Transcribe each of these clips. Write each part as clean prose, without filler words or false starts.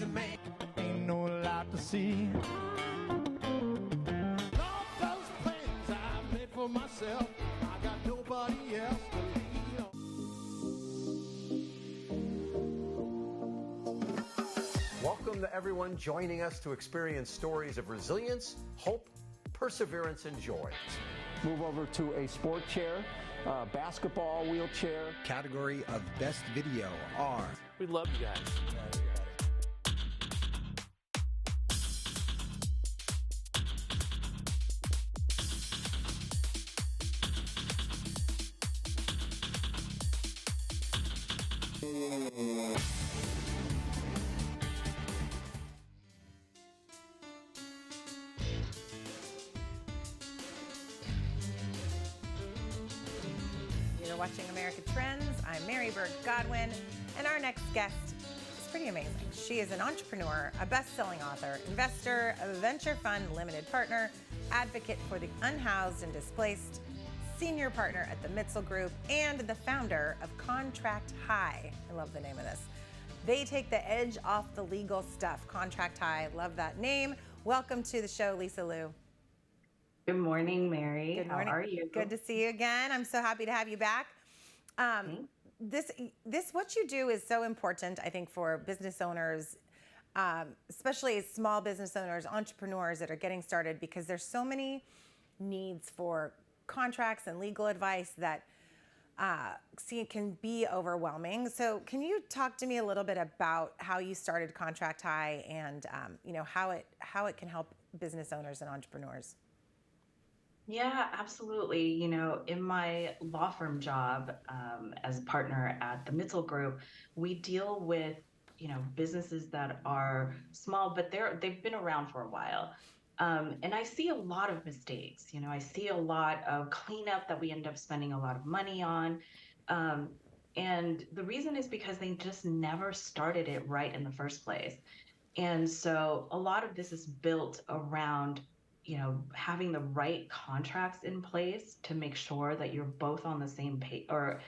you make. Ain't no lot to see. All those plans I made for myself, I got nobody else to lean on. Welcome to everyone joining us to experience stories of resilience, hope, perseverance, and joy. Move over to a sport chair, basketball wheelchair. Category of Best Video are... We love you guys. You're watching America Trends. I'm Mary Burt-Godwin, and our next guest is pretty amazing. She is an entrepreneur, a best-selling author, investor, a venture fund limited partner, advocate for the unhoused and displaced, senior partner at the Mitzel Group, and the founder of Contract High. I love the name of this. They take the edge off the legal stuff. Contract High, love that name. Welcome to the show, Lisa Liu. Good morning, Mary. Good morning. How are you? Good to see you again. I'm so happy to have you back. This what you do is so important, I think, for business owners, especially small business owners, entrepreneurs that are getting started, because there's so many needs for contracts and legal advice that can be overwhelming. So can you talk to me a little bit about how you started Contract High and how it can help business owners and entrepreneurs? Yeah, absolutely. In my law firm job as a partner at the Mitzel Group, we deal with, businesses that are small, but they've been around for a while. And I see a lot of mistakes. I see a lot of cleanup that we end up spending a lot of money on. And the reason is because they just never started it right in the first place. And so a lot of this is built around having the right contracts in place to make sure that you're both on the same page, or,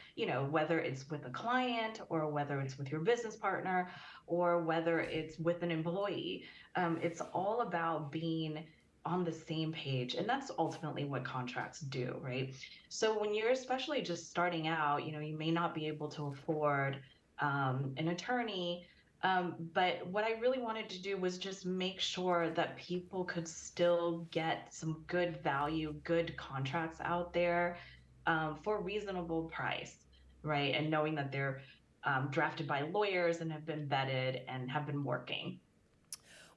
whether it's with a client or whether it's with your business partner or whether it's with an employee. It's all about being on the same page. And that's ultimately what contracts do, right? So when you're especially just starting out, you may not be able to afford an attorney. But what I really wanted to do was just make sure that people could still get some good value, good contracts out there for a reasonable price, right? And knowing that they're drafted by lawyers and have been vetted and have been working.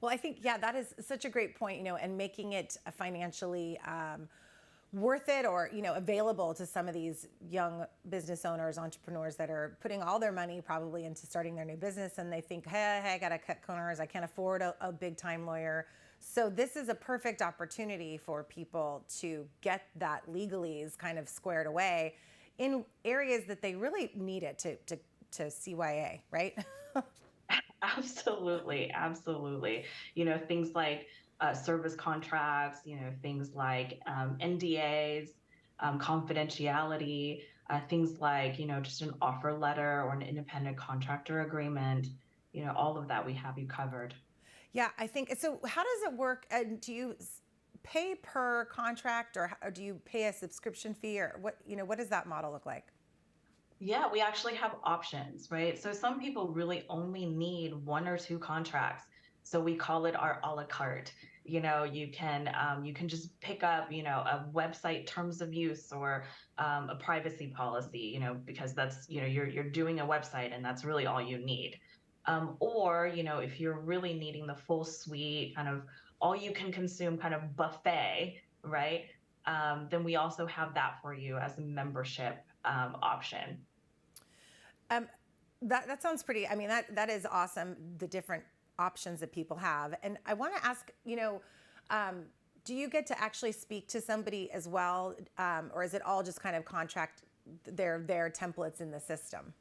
Well, I think, that is such a great point, and making it financially worth it, or available to some of these young business owners, entrepreneurs that are putting all their money probably into starting their new business, and they think, hey, I gotta cut corners, I can't afford a big time lawyer. So this is a perfect opportunity for people to get that legalese kind of squared away in areas that they really need it to CYA, right? Absolutely. Things like service contracts, things like NDAs, confidentiality, things like, just an offer letter or an independent contractor agreement, all of that we have you covered. Yeah, I think so. How does it work? Do you pay per contract, or do you pay a subscription fee, or what does that model look like? Yeah, we actually have options, right? So some people really only need one or two contracts. So we call it our a la carte. You can just pick up, a website terms of use or a privacy policy, because that's, you're doing a website and that's really all you need. Or, if you're really needing the full suite, kind of all you can consume kind of buffet, right? Then we also have that for you as a membership option. That sounds pretty, that is awesome, the different options that people have. And I want to ask, do you get to actually speak to somebody as well? Or is it all just kind of contract their templates in the system?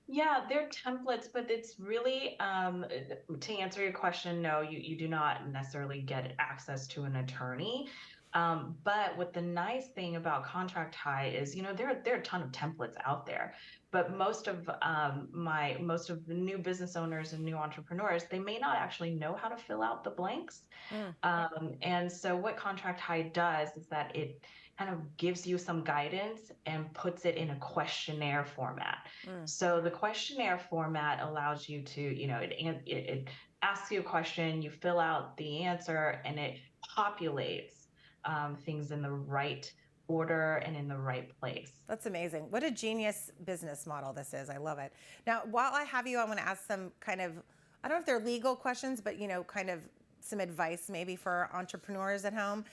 Yeah, they're templates, but it's really, to answer your question, no, you do not necessarily get access to an attorney. But what the nice thing about contract high is, there are a ton of templates out there, but most of the new business owners and new entrepreneurs, they may not actually know how to fill out the blanks. Mm. And so what contract high does is that it kind of gives you some guidance and puts it in a questionnaire format. So the questionnaire format allows you to, it asks you a question, you fill out the answer, and it populates things in the right order and in the right place. That's amazing. What a genius business model this is. I love it. Now, while I have you, I want to ask some kind of, I don't know if they're legal questions, but, kind of some advice maybe for entrepreneurs at home.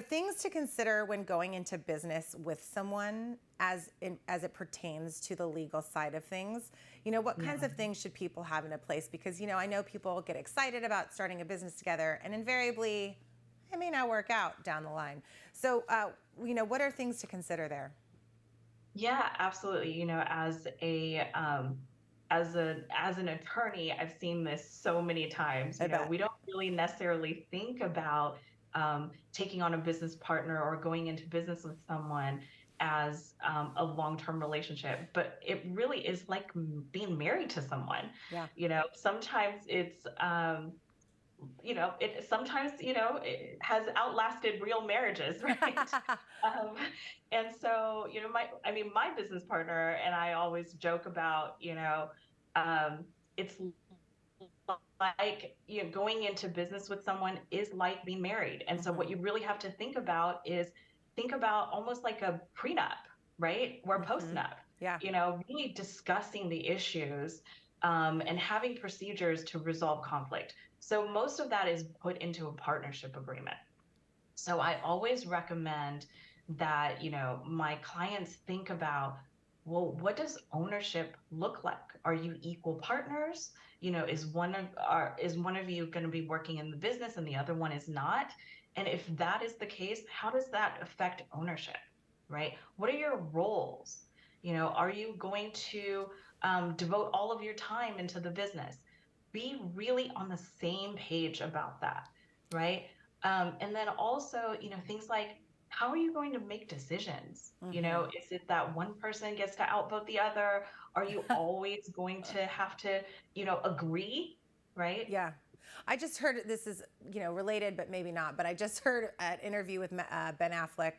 Things to consider when going into business with someone as it pertains to the legal side of things. What kinds of things should people have in a place? Because, I know people get excited about starting a business together, and invariably it may not work out down the line. So, what are things to consider there? Yeah, absolutely. As an attorney, I've seen this so many times. We don't really necessarily think about taking on a business partner or going into business with someone as a long-term relationship, but it really is like being married to someone. Yeah. Sometimes it's it has outlasted real marriages, right? And so, my business partner and I always joke about, it's like, going into business with someone is like being married. And so what you really have to think about almost like a prenup, right? Or post-nup. Yeah. Really discussing the issues and having procedures to resolve conflict. So most of that is put into a partnership agreement. So I always recommend that, my clients think about, well, what does ownership look like? Are you equal partners? Is one of you going to be working in the business and the other one is not? And if that is the case, how does that affect ownership, right? What are your roles? Are you going to devote all of your time into the business? Be really on the same page about that, right? And then also, things like, how are you going to make decisions? Is it that one person gets to outvote the other? Are you always going to have to, agree, right? Yeah. I just heard, this is, related, but maybe not, but I just heard an interview with Ben Affleck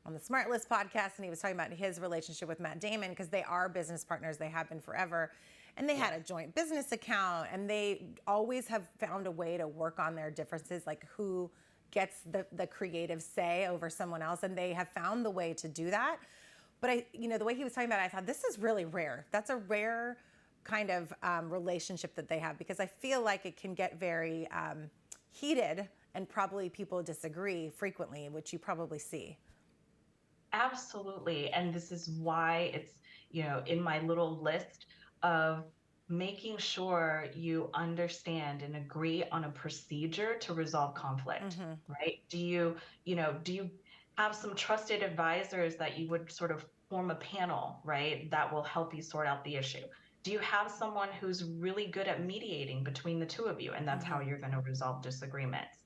on the Smart List podcast, and he was talking about his relationship with Matt Damon, because they are business partners. They have been forever. And they had a joint business account, and they always have found a way to work on their differences, like who gets the creative say over someone else, and they have found the way to do that. But the way he was talking about it, I thought, this is really rare. That's a rare kind of relationship that they have, because I feel like it can get very heated, and probably people disagree frequently, which you probably see. Absolutely. And this is why it's, in my little list of making sure you understand and agree on a procedure to resolve conflict, right? Do you have some trusted advisors that you would sort of form a panel, right, that will help you sort out the issue? Do you have someone who's really good at mediating between the two of you, and that's how you're going to resolve disagreements?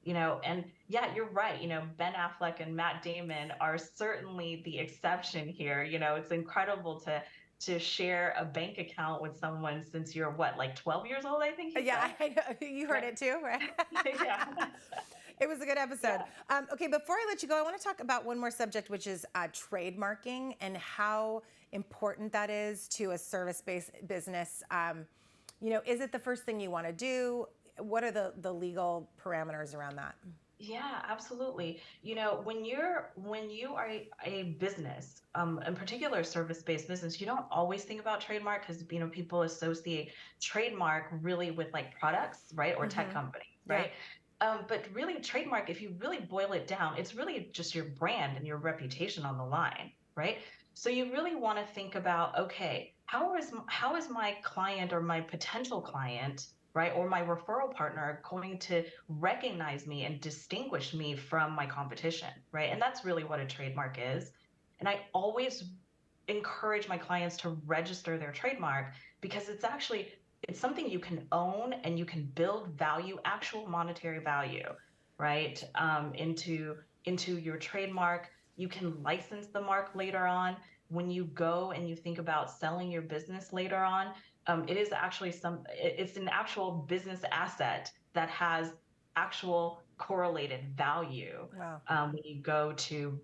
And yeah, you're right. Ben Affleck and Matt Damon are certainly the exception here. It's incredible to share a bank account with someone since you're like 12 years old, I think. Yeah, I know. You heard it too, right? Yeah. It was a good episode. Yeah. Okay, before I let you go, I want to talk about one more subject, which is trademarking and how important that is to a service-based business. Is it the first thing you want to do? What are the legal parameters around that? Yeah, absolutely. When you are a business, in particular service-based business, you don't always think about trademark, because people associate trademark really with like products, right, or tech companies, right? Yeah. But really, trademark, if you really boil it down, it's really just your brand and your reputation on the line, right? So you really want to think about, okay, how is my client or my potential client, right, or my referral partner going to recognize me and distinguish me from my competition, right? And that's really what a trademark is. And I always encourage my clients to register their trademark, because it's something you can own and you can build value, actual monetary value. right? Into your trademark. You can license the mark later on. When you go and you think about selling your business later on, it is actually it's an actual business asset that has actual correlated value. Wow. When you go to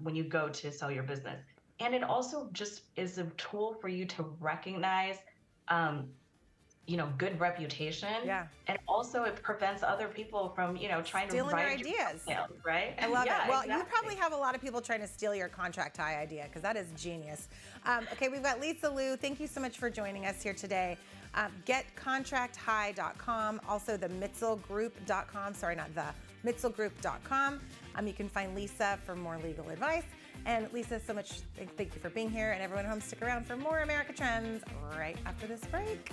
when you go to sell your business, and it also just is a tool for you to recognize, good reputation. Yeah. And also it prevents other people from, trying Stealing to your write ideas. Sales, right? I love Yeah, it. Well, exactly. you probably have a lot of people trying to steal your contract high idea, because that is genius. Okay, we've got Lisa Liu. Thank you so much for joining us here today. GetContractHigh.com, also the MitzelGroup.com. Sorry, not the MitzelGroup.com. You can find Lisa for more legal advice. And Lisa, so much thank you for being here. And everyone at home, stick around for more America Trends right after this break.